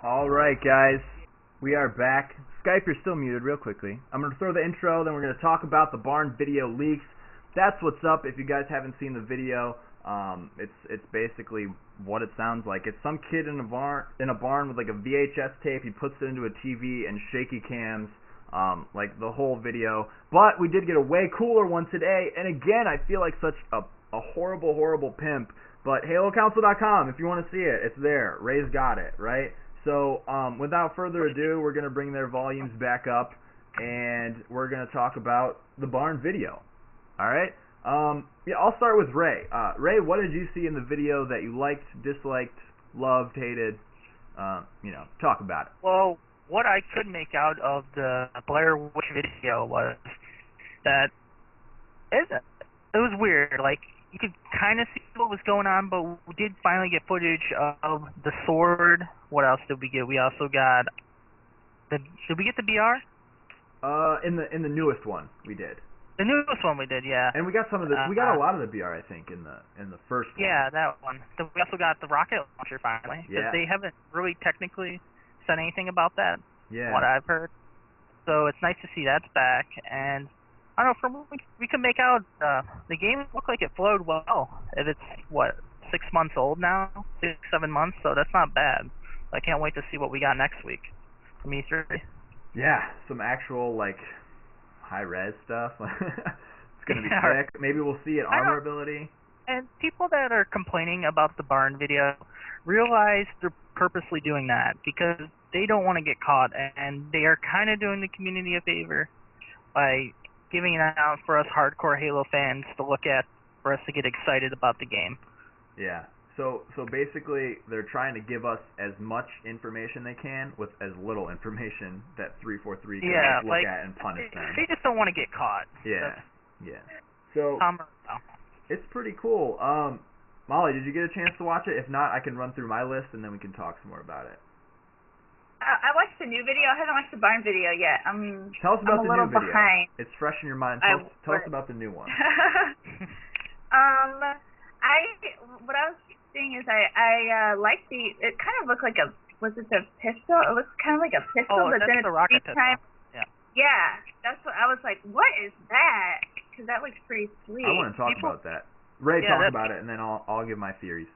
Alright guys, we are back. Skype, you're still muted real quickly. I'm going to throw the intro, then we're going to talk about the barn video leaks. That's what's up. If you guys haven't seen the video, it's basically what it sounds like. It's some kid in a barn with like a VHS tape. He puts it into a TV and shaky cams, like the whole video. But we did get a way cooler one today, and again, I feel like such a horrible pimp. But halocouncil.com, if you want to see it, it's there. Ray's got it, right? So, without further ado, we're going to bring their volumes back up, and we're going to talk about the barn video. Alright? Yeah, I'll start with Ray. Ray, what did you see in the video that you liked, disliked, loved, hated? Talk about it. Well, what I could make out of the Blair Witch video was that it was weird. Like, you could kind of see what was going on, but we did finally get footage of the sword. What else did we get? We also got did we get the BR? In the newest one we did. The newest one we did, yeah. And we got some of the we got a lot of the BR, I think, in the first one. Yeah, that one. We also got the rocket launcher finally. Yeah. They haven't really technically said anything about that. Yeah. What I've heard. So it's nice to see that's back. And I don't know, from what we can make out, the game looked like it flowed well. And it's, what, 6 months old now? 6, 7 months, so that's not bad. I can't wait to see what we got next week from E3. Yeah, some actual, like, high-res stuff. It's going to be sick. Maybe we'll see it armor ability. And people that are complaining about the barn video realize they're purposely doing that because they don't want to get caught, and they are kind of doing the community a favor by giving it out for us hardcore Halo fans to look at, for us to get excited about the game. Yeah. So basically, they're trying to give us as much information they can with as little information that 343 can look at and punish them. They just don't want to get caught. Yeah. Yeah. So it's pretty cool. Molly, did you get a chance to watch it? If not, I can run through my list and then we can talk some more about it. I watched the new video. I haven't watched the barn video yet. Tell us about the new video. Behind. It's fresh in your mind. Tell us about the new one. What I was saying is I like it kind of looked like was it a pistol? It looks kind of like a pistol, but then it's a rocket pistol. Yeah, that's what I was like. What is that? Because that looks pretty sweet. I want to talk about that. Ray, talk about it, and then I'll give my theories.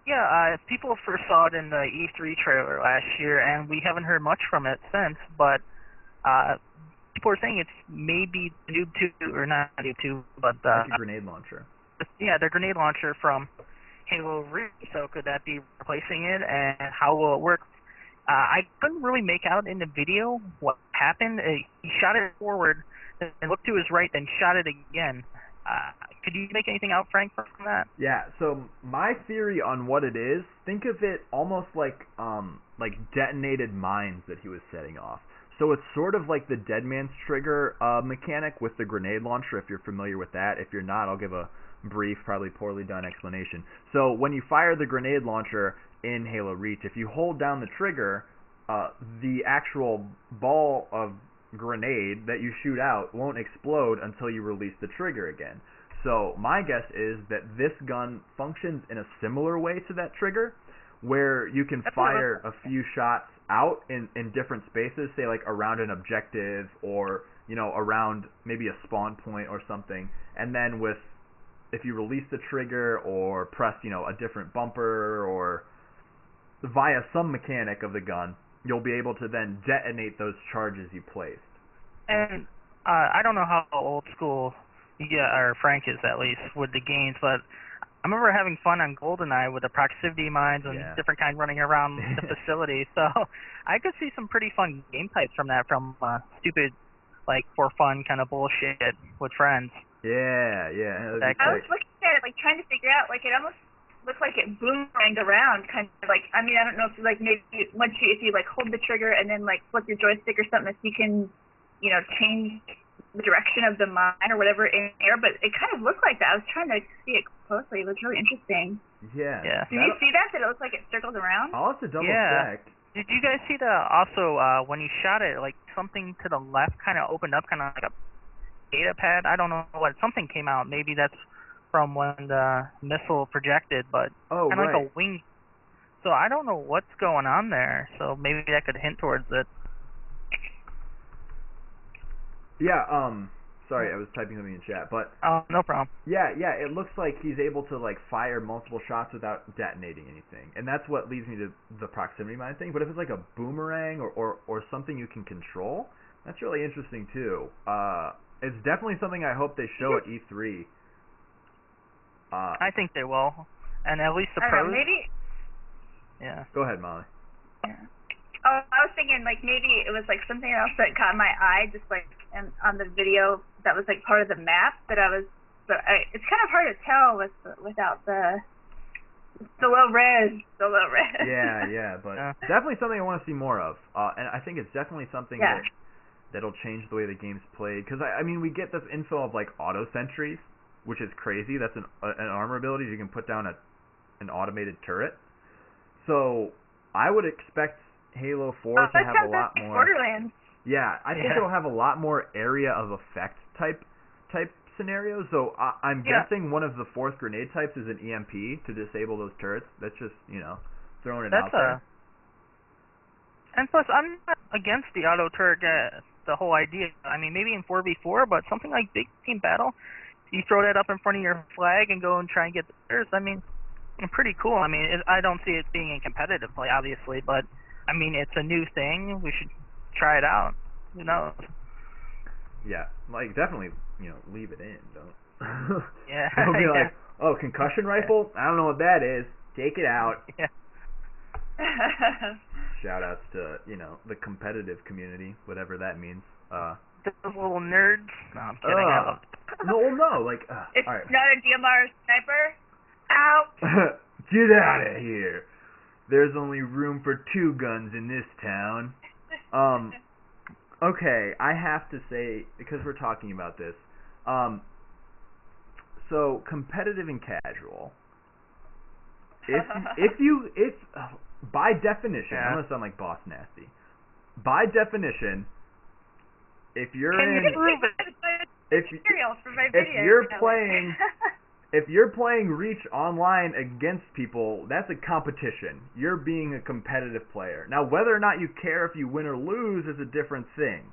Yeah, people first saw it in the E3 trailer last year, and we haven't heard much from it since, but people are saying it's maybe Noob 2, or not Noob 2, but it's a grenade launcher. Yeah, the grenade launcher from Halo Reach, so could that be replacing it, and how will it work? I couldn't really make out in the video what happened. He shot it forward, and looked to his right, then shot it again. Could you make anything out, Frank, from that? Yeah, so my theory on what it is, think of it almost like detonated mines that he was setting off. So it's sort of like the Dead Man's Trigger mechanic with the grenade launcher, if you're familiar with that. If you're not, I'll give a brief, probably poorly done explanation. So when you fire the grenade launcher in Halo Reach, if you hold down the trigger, the actual ball of grenade that you shoot out won't explode until you release the trigger again. So my guess is that this gun functions in a similar way to that trigger, where you can fire a few shots out in different spaces, say like around an objective or around maybe a spawn point or something, and then if you release the trigger or press a different bumper or via some mechanic of the gun, you'll be able to then detonate those charges you placed. And I don't know how old school or Frank is, at least, with the games, but I remember having fun on GoldenEye with the proximity mines and different kinds running around the facility, so I could see some pretty fun game types from that, from stupid, like, for fun kind of bullshit with friends. Yeah. I was looking at it, like, trying to figure out, like, it almost looked like it boomeranged around, kind of like, I mean, I don't know if, like, maybe if you, like, hold the trigger and then, like, flip your joystick or something, if you can, change the direction of the mine or whatever in the air, but it kind of looked like that. I was trying to see it closely. It was really interesting. Yeah. Did you see that? Did it look like it circled around? I'll have to double check. Did you guys see also, when he shot it, like, something to the left kind of opened up, kind of like a data pad? I don't know what. Something came out. Maybe that's from when the missile projected, but kind of like a wing So I don't know what's going on there. So maybe that could hint towards it. Yeah, sorry, I was typing something in chat, but Oh, no problem. yeah, it looks like he's able to like fire multiple shots without detonating anything, and that's what leads me to the proximity mine thing. But if it's like a boomerang or something you can control, that's really interesting too. It's definitely something I hope they show at E3. I think they will, and at least the I don't pros. know, maybe. Yeah. Go ahead, Molly. Yeah. Oh, I was thinking like maybe it was like something else that caught my eye, just like on the video that was like part of the map. But it's kind of hard to tell without the low res. Yeah, but definitely something I want to see more of. And I think it's definitely something that'll change the way the game's played. Because I mean, we get this info of like auto sentries, which is crazy. That's an armor ability. You can put down an automated turret. So I would expect Halo 4 to have a lot more. Borderlands. Yeah, I think it'll have a lot more area of effect type scenarios. So I'm guessing one of the fourth grenade types is an EMP to disable those turrets. That's just throwing it out there. And plus, I'm not against the auto turret, the whole idea. I mean, maybe in 4v4, but something like big team battle, you throw that up in front of your flag and go and try and get the turrets. I mean, pretty cool. I mean, I don't see it being in competitive play, obviously, but I mean, it's a new thing. We should try it out. Who knows? Yeah, like definitely, leave it in. Don't. Yeah. Don't be like, oh, concussion rifle? I don't know what that is. Take it out. Yeah. Shout outs to the competitive community, whatever that means. Those little nerds. No, I'm kidding. No, like. It's all right. not a DMR sniper. Out. Get out of here. There's only room for 2 guns in this town. Okay, I have to say, because we're talking about this, so competitive and casual. If by definition, I'm gonna sound like Boss Nasty. By definition, if you're if you're playing Reach online against people, that's a competition. You're being a competitive player. Now, whether or not you care if you win or lose is a different thing.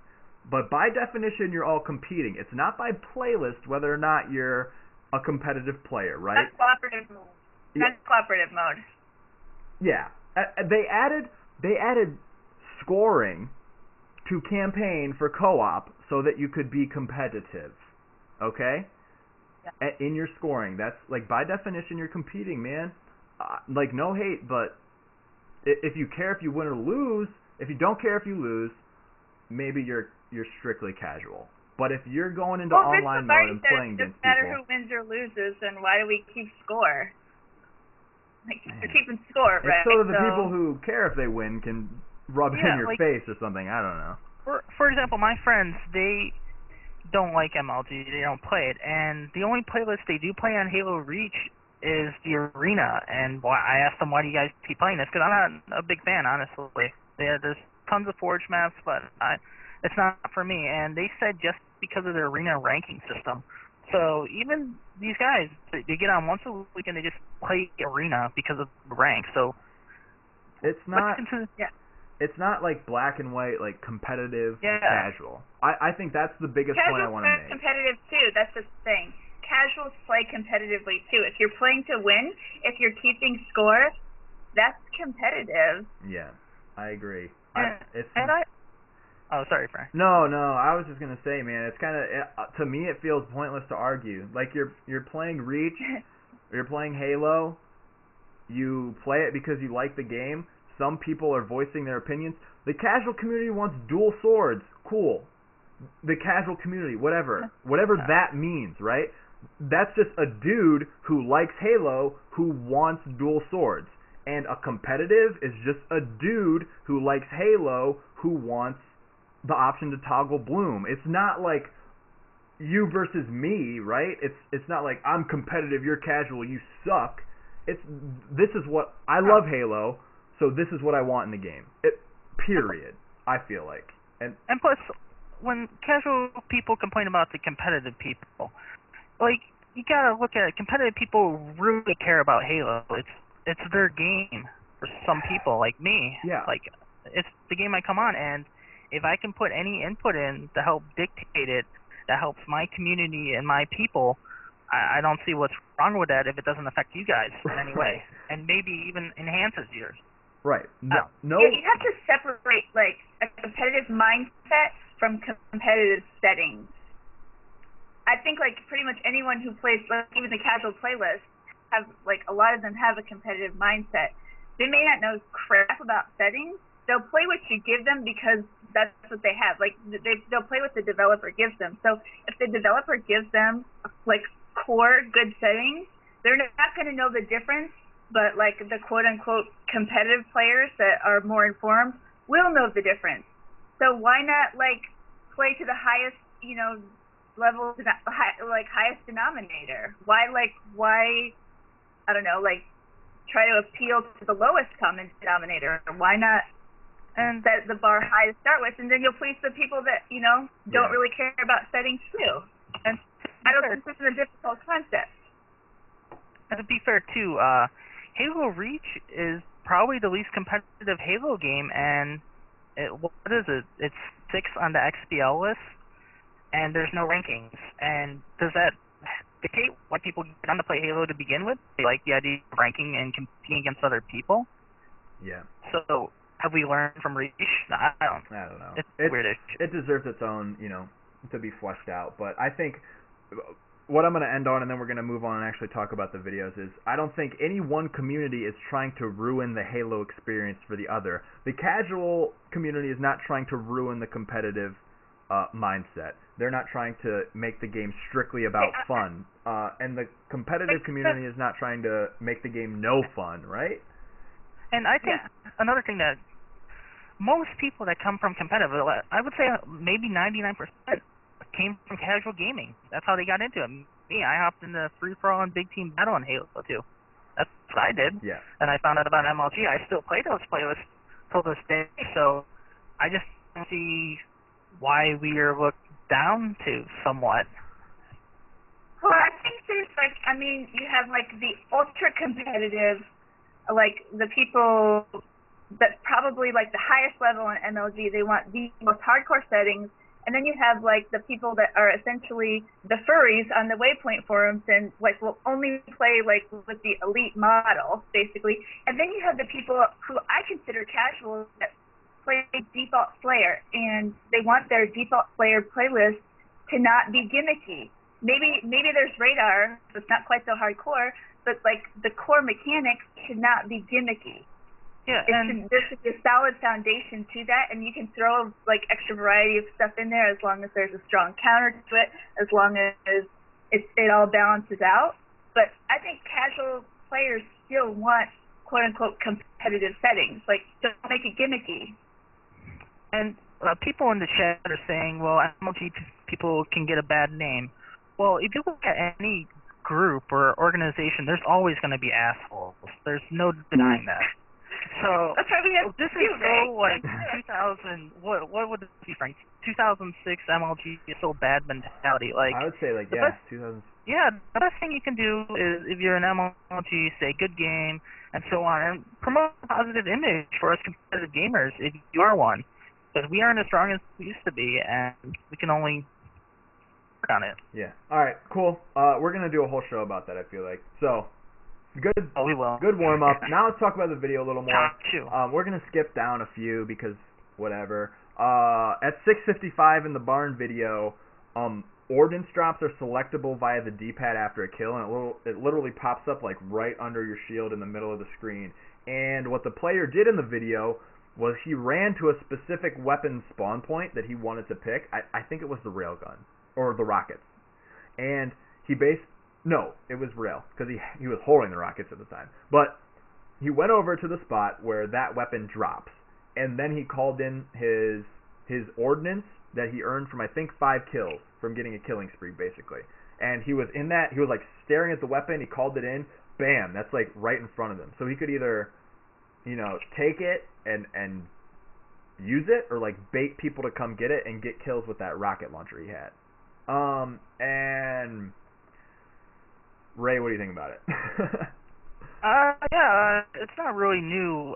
But by definition, you're all competing. It's not by playlist whether or not you're a competitive player, right? That's cooperative mode. That's cooperative mode. Yeah. They added scoring to campaign for co-op so that you could be competitive. Okay? In your scoring, that's like by definition you're competing, man. Like no hate, but if you care if you win or lose, if you don't care if you lose, maybe you're strictly casual. But if you're going into online mode and playing against people, it doesn't matter who wins or loses, then why do we keep score? Like we're keeping score, right? It's so that the people who care if they win can rub it in your face or something. I don't know. For example, my friends, they don't like MLG, they don't play it, and the only playlist they do play on Halo Reach is the arena. And I asked them, why do you guys keep playing this? Because I'm not a big fan, honestly. There's tons of Forge maps, but it's not for me. And they said just because of their arena ranking system. So even these guys, they get on once a week and they just play arena because of the rank. So it's not. It's not like black and white, like competitive, casual. I think that's the biggest point I want to make. Casuals play competitive too. That's the thing. Casuals play competitively too. If you're playing to win, if you're keeping score, that's competitive. Yeah, I agree. Oh, sorry, Frank. No, I was just gonna say, man, it's kind of to me it feels pointless to argue. Like you're playing Reach, or you're playing Halo. You play it because you like the game. Some people are voicing their opinions. The casual community wants dual swords. Cool. The casual community, whatever that means, right? That's just a dude who likes Halo who wants dual swords. And a competitive is just a dude who likes Halo who wants the option to toggle bloom. It's not like you versus me, right? It's not like I'm competitive, you're casual, you suck. This is what I love Halo. So this is what I want in the game. Period. I feel like. And plus, when casual people complain about the competitive people, like you gotta look at it. Competitive people really care about Halo. It's their game. for some people like me. Yeah. Like, it's the game I come on, and if I can put any input in to help dictate it, that helps my community and my people, I don't see what's wrong with that if it doesn't affect you guys in any way, and maybe even enhances yours. Right. No. Yeah, you have to separate like a competitive mindset from competitive settings. I think like pretty much anyone who plays, like even the casual playlist, have like a lot of them have a competitive mindset. They may not know crap about settings. They'll play what you give them because that's what they have. Like they'll play what the developer gives them. So if the developer gives them like core good settings, they're not going to know the difference. But like the quote unquote competitive players that are more informed will know the difference. So why not like play to the highest, you know, level, like highest denominator? Why I don't know, like try to appeal to the lowest common denominator? Why not set the bar high to start with, and then you'll please the people that, you know, don't really care about settings too. And I don't think this is a difficult concept. And to be fair too, Halo Reach is probably the least competitive Halo game, and what is it? It's 6 on the XPL list, and there's no rankings. And does that dictate why people get on to play Halo to begin with? They like the idea of ranking and competing against other people? Yeah. So have we learned from Reach? I don't know. It's weirdish. It deserves its own, you know, to be fleshed out. But I think what I'm going to end on, and then we're going to move on and actually talk about the videos, is I don't think any one community is trying to ruin the Halo experience for the other. The casual community is not trying to ruin the competitive mindset. They're not trying to make the game strictly about fun. And the competitive community is not trying to make the game no fun, right? And I think another thing that most people that come from competitive, I would say maybe 99% came from casual gaming. That's how they got into it. Me, I hopped into free-for-all and big team battle in Halo 2. That's what I did. Yeah. And I found out about MLG. I still play those playlists till this day, so I just don't see why we are looked down to somewhat. Well, I think there's like, I mean, you have like the ultra-competitive, like the people that probably like the highest level in MLG, they want the most hardcore settings. And then you have like the people that are essentially the furries on the Waypoint forums and like will only play like with the elite model basically. And then you have the people who I consider casual that play default Slayer, and they want their default Slayer playlist to not be gimmicky. Maybe there's radar, so it's not quite so hardcore, but like the core mechanics should not be gimmicky. Yeah, there should be a solid foundation to that, and you can throw like extra variety of stuff in there as long as there's a strong counter to it, as long as it all balances out. But I think casual players still want quote unquote competitive settings. Like, don't make it gimmicky. And people in the chat are saying, well, MLG people can get a bad name. Well, if you look at any group or organization, there's always going to be assholes. There's no denying that. So this is so like 2000. What would it be, Frank? 2006 MLG is so bad mentality. Like I would say like 2000. Yeah, the best thing you can do is if you're an MLG, say good game and so on, and promote a positive image for us competitive gamers if you are one, because we aren't as strong as we used to be, and we can only work on it. Yeah. All right. Cool. We're gonna do a whole show about that. I feel like so. Good. Oh, we will. Good warm up. Now let's talk about the video a little more. Sure. We're gonna skip down a few because whatever. At 6:55 in the barn video, ordnance drops are selectable via the D-pad after a kill, and it literally pops up like right under your shield in the middle of the screen. And what the player did in the video was he ran to a specific weapon spawn point that he wanted to pick. I think it was the railgun or the rockets, and No, it was rail, because he was holding the rockets at the time. But he went over to the spot where that weapon drops, and then he called in his ordnance that he earned from, I think, 5 kills from getting a killing spree, basically. And he was in that, he was like staring at the weapon, he called it in, bam, that's like right in front of him. So he could either, you know, take it and use it, or like bait people to come get it and get kills with that rocket launcher he had. And Ray, what do you think about it? It's not really new.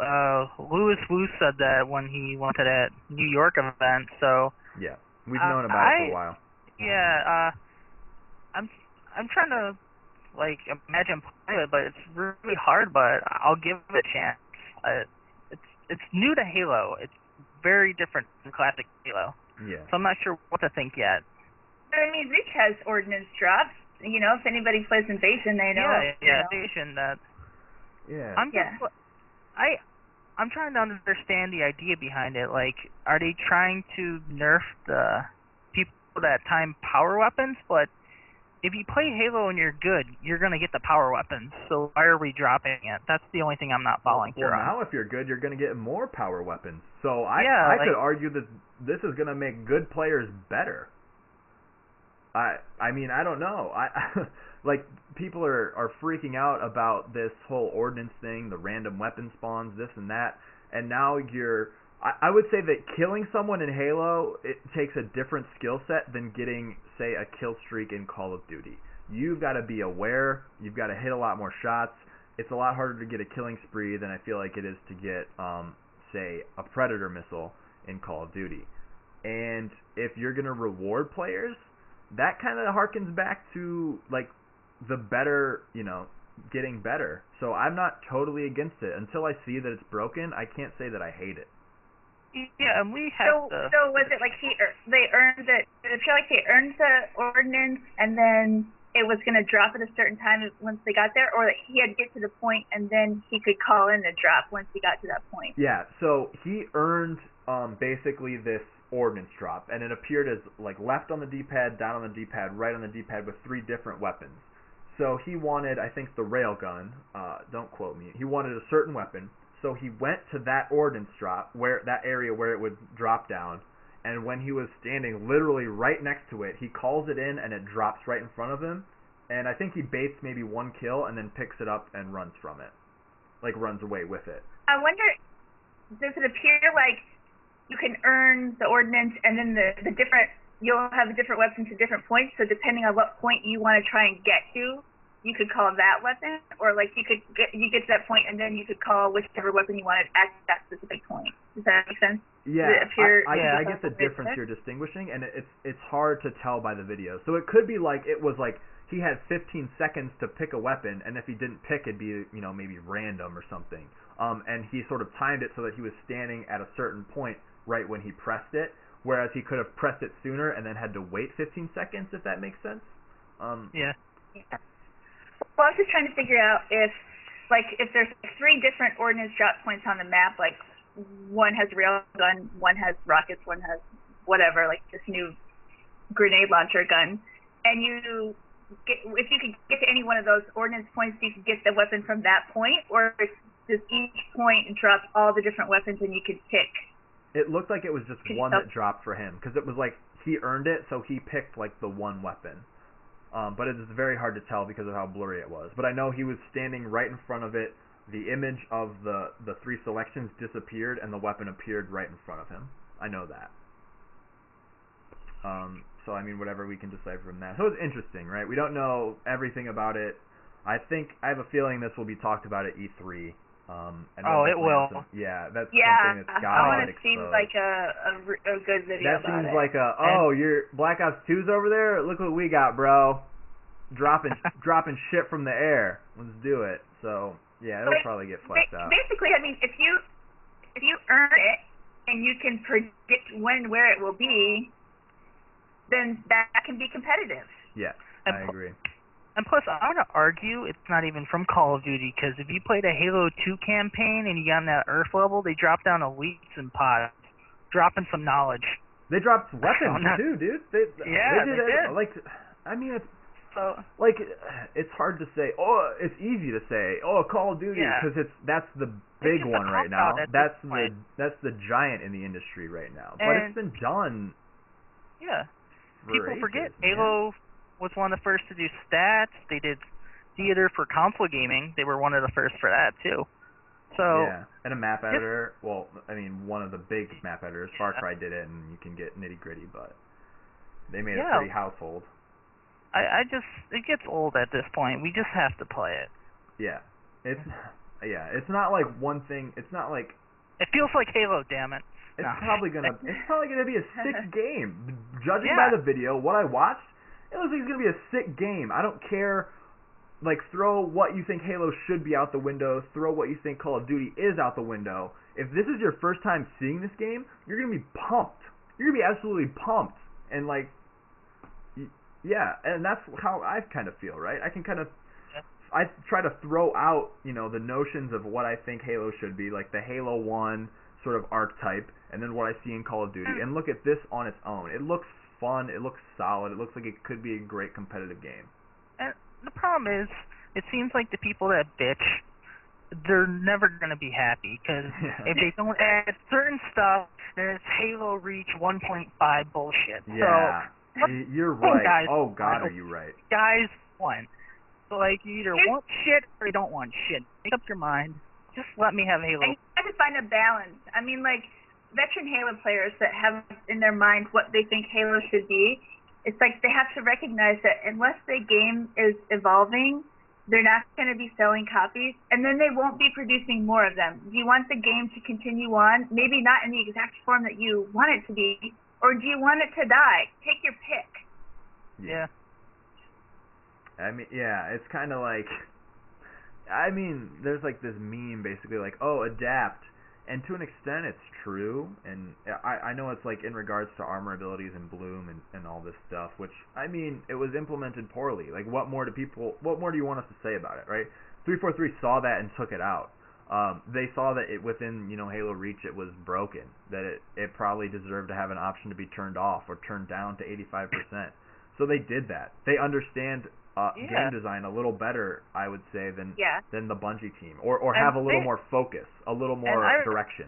Louis Wu said that when he went to that New York event, so... Yeah, we've known about it for a while. Yeah, I'm trying to, like, imagine playing it, but it's really hard, but I'll give it a chance. It's new to Halo. It's very different from classic Halo. Yeah. So I'm not sure what to think yet. I mean, Reach has ordnance drops. You know, if anybody plays Invasion, they know. Yeah, Invasion, that... Yeah. I'm trying to understand the idea behind it. Like, are they trying to nerf the people that time power weapons? But if you play Halo and you're good, you're gonna get the power weapons. So why are we dropping it? That's the only thing I'm not following through on. Well, now if you're good, you're gonna get more power weapons. So I could argue that this is gonna make good players better. I mean, I don't know. Like, people are freaking out about this whole ordnance thing, the random weapon spawns, this and that, and now I would say that killing someone in Halo, it takes a different skill set than getting, say, a kill streak in Call of Duty. You've got to be aware, you've got to hit a lot more shots. It's a lot harder to get a killing spree than I feel like it is to get, say, a Predator missile in Call of Duty. And if you're going to reward players, that kind of harkens back to, like, the better, you know, getting better. So I'm not totally against it. Until I see that it's broken, I can't say that I hate it. Yeah, and we have So was it like they earned it? Did it feel like they earned the ordnance and then it was going to drop at a certain time once they got there, or that he had to get to the point and then he could call in the drop once he got to that point? Yeah, so he earned basically this ordnance drop, and it appeared as like left on the D-pad, down on the D-pad, right on the D-pad with 3 different weapons. So he wanted, I think, the railgun. Don't quote me. He wanted a certain weapon. So he went to that ordnance drop, that area where it would drop down, and when he was standing literally right next to it, he calls it in and it drops right in front of him. And I think he baits maybe 1 kill and then picks it up and runs from it, like runs away with it. I wonder, does it appear like you can earn the ordnance and then the different, you'll have different weapons at different points, so depending on what point you want to try and get to, you could call that weapon, or like you get to that point and then you could call whichever weapon you wanted at that specific point. Does that make sense? Yeah, I get the difference you're distinguishing, and it's hard to tell by the video. So it could be like, it was like he had 15 seconds to pick a weapon, and if he didn't pick, it'd be, you know, maybe random or something. And he sort of timed it so that he was standing at a certain point right when he pressed it, whereas he could have pressed it sooner and then had to wait 15 seconds, if that makes sense. Yeah. Well, I was just trying to figure out if there's 3 different ordnance drop points on the map, like one has railgun, one has rockets, one has whatever, like this new grenade launcher gun, and if you could get to any one of those ordnance points, you could get the weapon from that point, or does each point drop all the different weapons and you could pick? It looked like it was just one that dropped for him, because it was like he earned it, so he picked like the one weapon. But it is very hard to tell because of how blurry it was. But I know he was standing right in front of it. The image of the 3 selections disappeared, and the weapon appeared right in front of him. I know that. So, I mean, whatever we can decipher from that. So it's interesting, right? We don't know everything about it. I have a feeling this will be talked about at E3. It will. That's something that's got I want to see like a good video about it. That seems like your Black Ops 2's over there? Look what we got, bro. Dropping shit from the air. Let's do it. So, yeah, it'll probably get fleshed out. Basically, I mean, if you earn it and you can predict when and where it will be, then that can be competitive. Yeah, I agree. And plus, I want to argue it's not even from Call of Duty, because if you played a Halo 2 campaign and you got on that Earth level, they dropped down elites and pods, dropping some knowledge. They dropped weapons too, dude. They did. Like, I mean, it's hard to say. Oh, it's easy to say. Oh, Call of Duty, because that's the big one right now. That's the giant in the industry right now. But it's been done. Yeah. People forget man. Halo was one of the first to do stats. They did theater for console gaming. They were one of the first for that too. So yeah, and a map editor. Well, I mean, one of the big map editors. Far Cry did it, and you can get nitty gritty, but they made it pretty household. It gets old at this point. We just have to play it. Yeah, It's it's not like one thing. It's not like it feels like Halo. Damn it! It's probably gonna be a sick game. Judging Yeah. by the video, what I watched, it looks like it's gonna be a sick game. I don't care. Like, throw what you think Halo should be out the window. Throw what you think Call of Duty is out the window. If this is your first time seeing this game, you're gonna be pumped. You're gonna be absolutely pumped. And like, yeah, and that's how I kind of feel, right? I can kind of, I try to throw out, you know, the notions of what I think Halo should be, like the Halo 1 sort of archetype, and then what I see in Call of Duty, and look at this on its own. It looks fun. It looks solid. It looks like it could be a great competitive game. And the problem is, it seems like the people that bitch, they're never going to be happy, because if they don't add certain stuff, then it's Halo Reach 1.5 bullshit. Yeah, so, you're right. Guys, oh, God, are you right. Guys want. So, like, you either want shit or you don't want shit. Make up your mind. Just let me have Halo. And you have to find a balance. I mean, like, veteran Halo players that have in their mind what they think Halo should be, it's like they have to recognize that unless the game is evolving, they're not going to be selling copies, and then they won't be producing more of them. Do you want the game to continue on, maybe not in the exact form that you want it to be, or do you want it to die? Take your pick. Yeah. I mean, yeah, it's kind of like, I mean, there's like this meme basically like, oh, adapt. And to an extent, it's true. And I know it's like in regards to armor abilities and bloom and all this stuff, which, I mean, it was implemented poorly. Like, what more do you want us to say about it, right? 343 saw that and took it out. They saw that it within, you know, Halo Reach, it was broken. That it probably deserved to have an option to be turned off or turned down to 85%. So they did that. They understand game design a little better, I would say, than the Bungie team, or have a little more focus, a little more direction.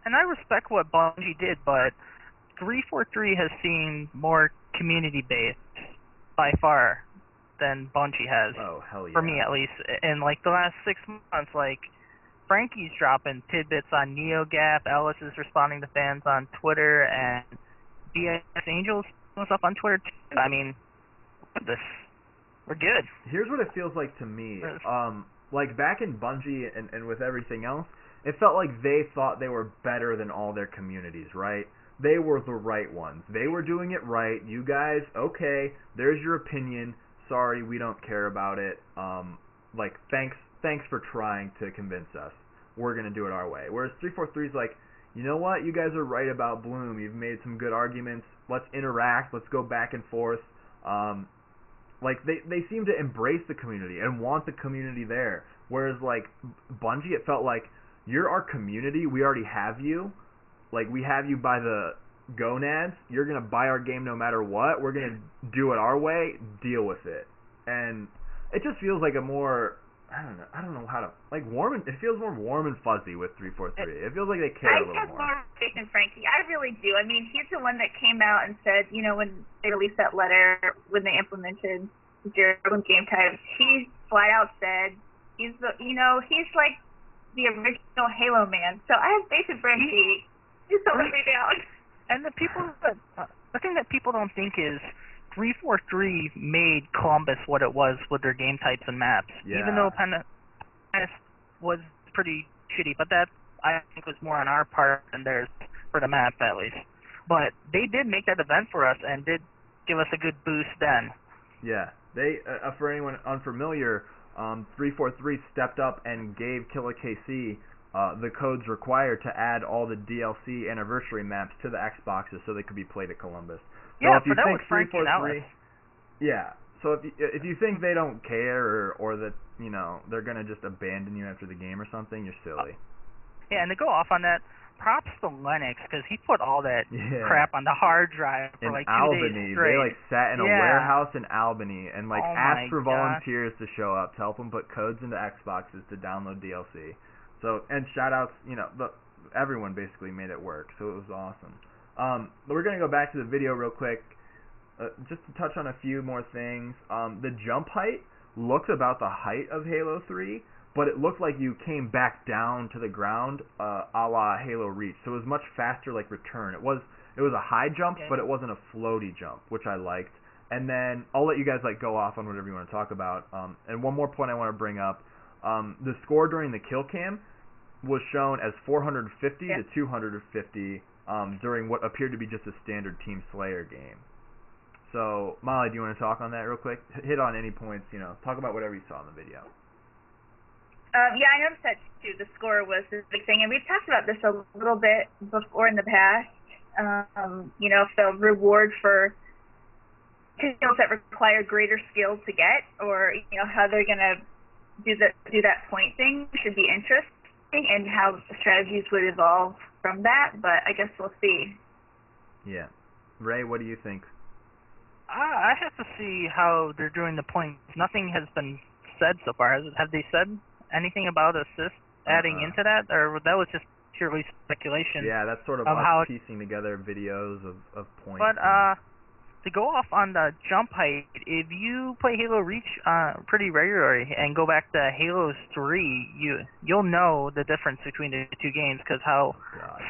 And I respect what Bungie did, but 343 has seen more community based by far than Bungie has. Oh, hell yeah. For me, at least. In like the last 6 months, like Frankie's dropping tidbits on NeoGAF, Ellis is responding to fans on Twitter, and BS Angels stuff on Twitter too. I mean, this, we're good. Here's what it feels like to me. Like back in Bungie and with everything else, it felt like they thought they were better than all their communities, right? They were the right ones. They were doing it right. You guys, okay, there's your opinion. Sorry, we don't care about it. Like, thanks for trying to convince us. We're gonna do it our way. Whereas 343's like, you know what? You guys are right about Bloom. You've made some good arguments. Let's interact. Let's go back and forth. Like, they seem to embrace the community and want the community there. Whereas, like, Bungie, it felt like, you're our community. We already have you. Like, we have you by the gonads. You're going to buy our game no matter what. We're going to do it our way. Deal with it. And it just feels like a more, I don't know how to, like, it feels more warm and fuzzy with 343. It feels like they care a little more. I have more faith in Frankie. I really do. I mean, he's the one that came out and said, you know, when they released that letter, when they implemented Zero and gametypes, he flat out said, he's like the original Halo man. So I have faith in Frankie. He's so let me down. And the thing that people don't think is 343 made Columbus what it was with their game types and maps. Yeah. Even though Penn was pretty shitty, but that I think was more on our part than theirs for the map at least. But they did make that event for us and did give us a good boost then. Yeah, they for anyone unfamiliar, 343 stepped up and gave Killer KC the codes required to add all the DLC anniversary maps to the Xboxes so they could be played at Columbus. So Yeah, if you that think was Frankie and Alice. Yeah, so if you think they don't care or that, you know, they're gonna just abandon you after the game or something, you're silly. Yeah, and to go off on that, props to Lennox, because he put all that crap on the hard drive for in like 2 Albany, days straight. they like sat in a warehouse in Albany and like asked for volunteers to show up to help them put codes into Xboxes to download DLC. So, and shout outs, you know, everyone basically made it work, so it was awesome. But we're gonna go back to the video real quick, just to touch on a few more things. The jump height looks about the height of Halo 3, but it looked like you came back down to the ground, a la Halo Reach. So it was much faster, like return. It was a high jump, but it wasn't a floaty jump, which I liked. And then I'll let you guys like go off on whatever you want to talk about. And one more point I want to bring up: the score during the kill cam was shown as 450 to 250 during what appeared to be just a standard Team Slayer game. So, Molly, do you want to talk on that real quick? Hit on any points, talk about whatever you saw in the video. Yeah, I noticed that too. The score was the big thing, and we've talked about this a little bit before in the past. The reward for kills that require greater skill to get, or how they're gonna do that point thing should be interesting, and how strategies would evolve from that. But I guess we'll see. Yeah, Ray, what do you think? I have to see how they're doing the points. Nothing has been said so far. Have they said anything about assist adding into that, or that was just purely speculation? Yeah, that's sort of us how piecing together videos of points. But to go off on the jump height, if you play Halo Reach pretty regularly and go back to Halo 3, you'll know the difference between the two games, because how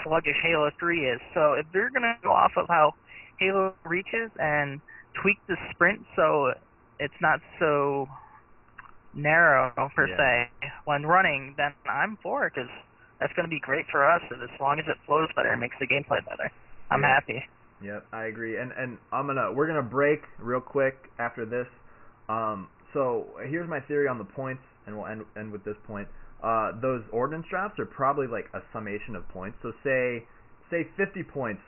sluggish Halo 3 is. So if they're gonna go off of how Halo Reach is and tweak the sprint so it's not so narrow per se when running, then I'm for it, because that's going to be great for us. As long as it flows better and makes the gameplay better, I'm happy. Yep, I agree. And we're gonna break real quick after this. So here's my theory on the points, and we'll end with this point. Those ordnance drops are probably like a summation of points. So say 50 points,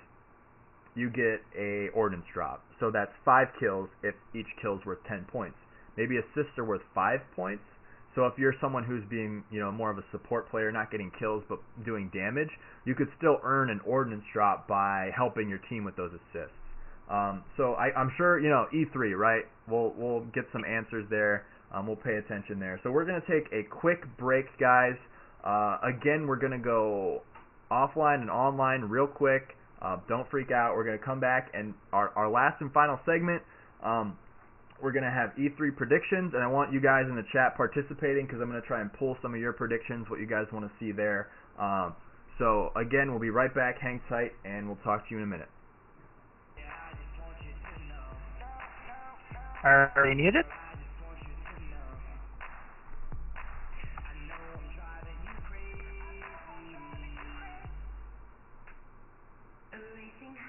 you get a ordnance drop. So that's 5 kills if each kill's worth 10 points. Maybe assists are worth 5 points. So if you're someone who's being, more of a support player, not getting kills but doing damage, you could still earn an ordnance drop by helping your team with those assists. So I'm sure, E3, right? We'll get some answers there. We'll pay attention there. So we're going to take a quick break, guys. Again, we're going to go offline and online real quick. Don't freak out. We're going to come back, and our last and final segment, we're going to have E3 predictions, and I want you guys in the chat participating, because I'm going to try and pull some of your predictions, what you guys want to see there. So, again, we'll be right back. Hang tight, and we'll talk to you in a minute. Are you muted?